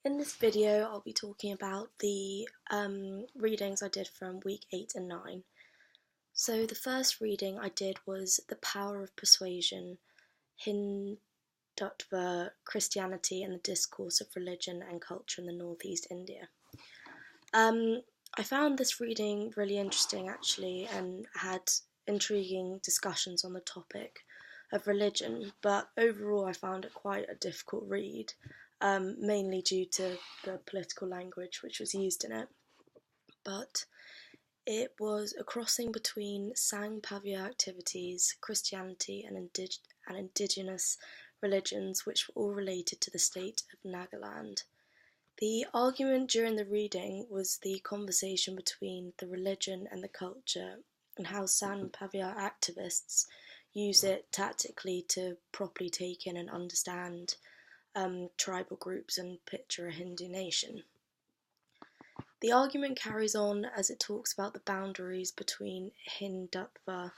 In this video, I'll be talking about the readings I did from week 8 and 9. So the first reading I did was The Power of Persuasion, Hindutva, Christianity and the Discourse of Religion and Culture in the Northeast India. I found this reading really interesting actually and had intriguing discussions on the topic of religion, but overall I found it quite a difficult read. Mainly due to the political language which was used in it. But it was a crossing between Sangh Pavia activities, Christianity, and indigenous religions, which were all related to the state of Nagaland. The argument during the reading was the conversation between the religion and the culture, and how Sangh Pavia activists use it tactically to properly take in and understand tribal groups and picture a Hindu nation. The argument carries on as it talks about the boundaries between Hindutva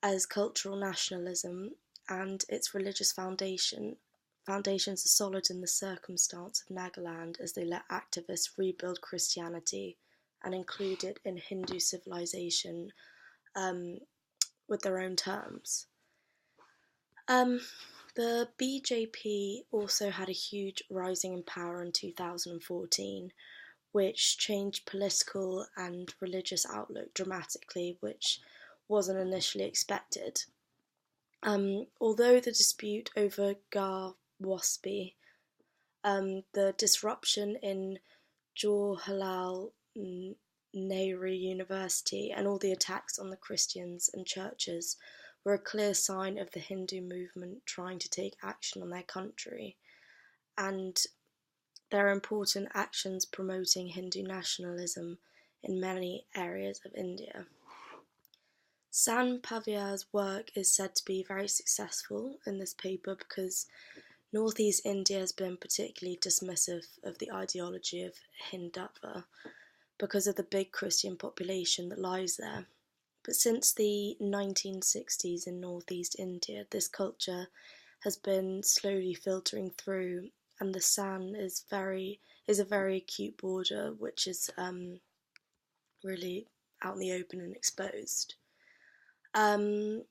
as cultural nationalism and its religious foundations are solid in the circumstance of Nagaland as they let activists rebuild Christianity and include it in Hindu civilization with their own terms. The BJP also had a huge rising in power in 2014, which changed political and religious outlook dramatically, which wasn't initially expected. Although the dispute over Gar Waspi, the disruption in Jawaharlal Nehru University and all the attacks on the Christians and churches were a clear sign of the Hindu movement trying to take action on their country, and there are important actions promoting Hindu nationalism in many areas of India. Sangh Pavia's work is said to be very successful in this paper because Northeast India has been particularly dismissive of the ideology of Hindutva because of the big Christian population that lies there. But since the 1960s in Northeast India, this culture has been slowly filtering through, and the Sangh is a very acute border which is really out in the open and exposed. But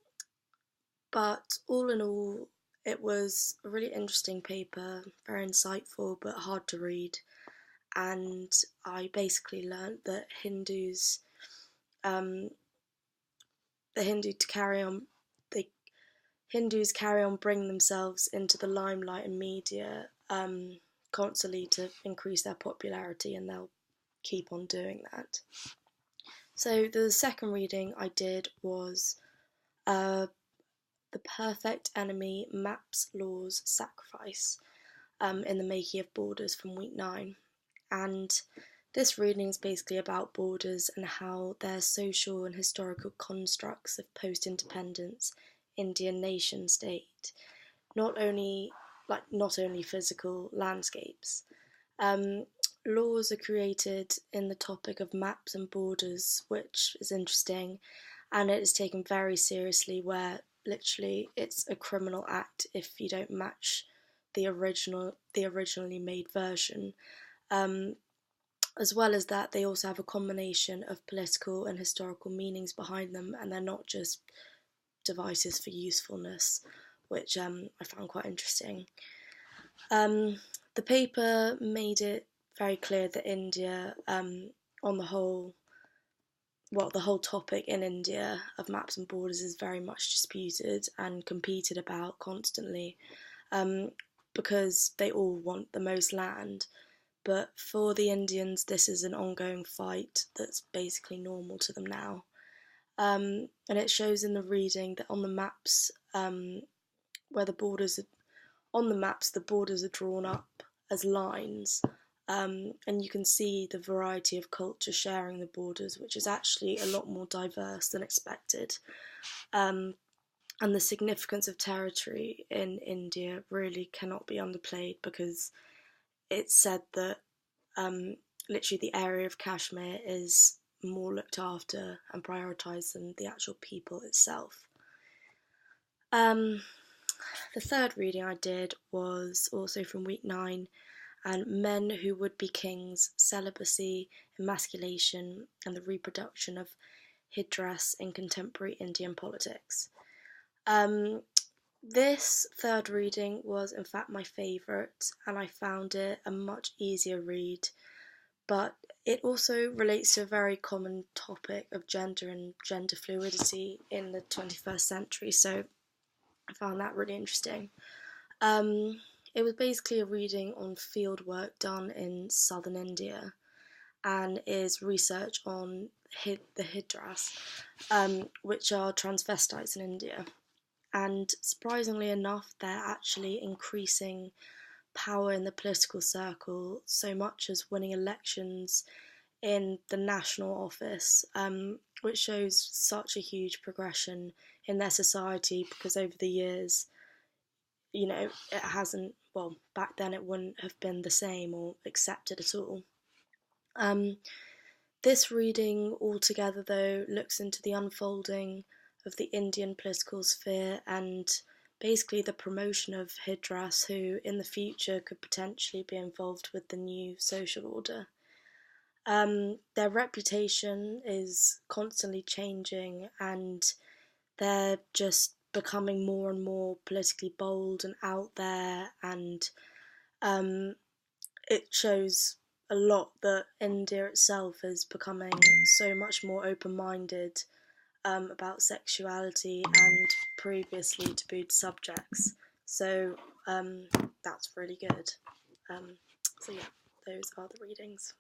all in all, it was a really interesting paper, very insightful but hard to read, and I basically learned that Hindus carry on bringing themselves into the limelight and media constantly to increase their popularity, and they'll keep on doing that. So the second reading I did was The Perfect Enemy: Maps, Laws, Sacrifice in the Making of Borders from week 9. And this reading is basically about borders and how they're social and historical constructs of post-independence Indian nation state, not only physical landscapes. Laws are created in the topic of maps and borders, which is interesting, and it is taken very seriously, where literally it's a criminal act if you don't match the originally made version. As well as that, they also have a combination of political and historical meanings behind them, and they're not just devices for usefulness, which I found quite interesting. The paper made it very clear that India, on the whole, the whole topic in India of maps and borders is very much disputed and competed about constantly, because they all want the most land. But for the Indians, this is an ongoing fight that's basically normal to them now. And it shows in the reading that on the maps, the borders are drawn up as lines, and you can see the variety of culture sharing the borders, which is actually a lot more diverse than expected. And the significance of territory in India really cannot be underplayed, because it's said that literally the area of Kashmir is more looked after and prioritised than the actual people itself. The third reading I did was also from week 9, and Men Who Would Be Kings, Celibacy, Emasculation, and the Reproduction of Hijras in Contemporary Indian Politics. This third reading was in fact my favourite, and I found it a much easier read, but it also relates to a very common topic of gender and gender fluidity in the 21st century, so I found that really interesting. It was basically a reading on field work done in southern India, and is research on the Hijras, which are transvestites in India. And surprisingly enough, they're actually increasing power in the political circle, so much as winning elections in the national office, which shows such a huge progression in their society, because over the years, it hasn't, well, back then it wouldn't have been the same or accepted at all. This reading altogether, though, looks into the unfolding of the Indian political sphere and basically the promotion of Hijras, who in the future could potentially be involved with the new social order. Their reputation is constantly changing, and they're just becoming more and more politically bold and out there, and it shows a lot that India itself is becoming so much more open-minded about sexuality and previously tabooed subjects. So that's really good. So yeah, those are the readings.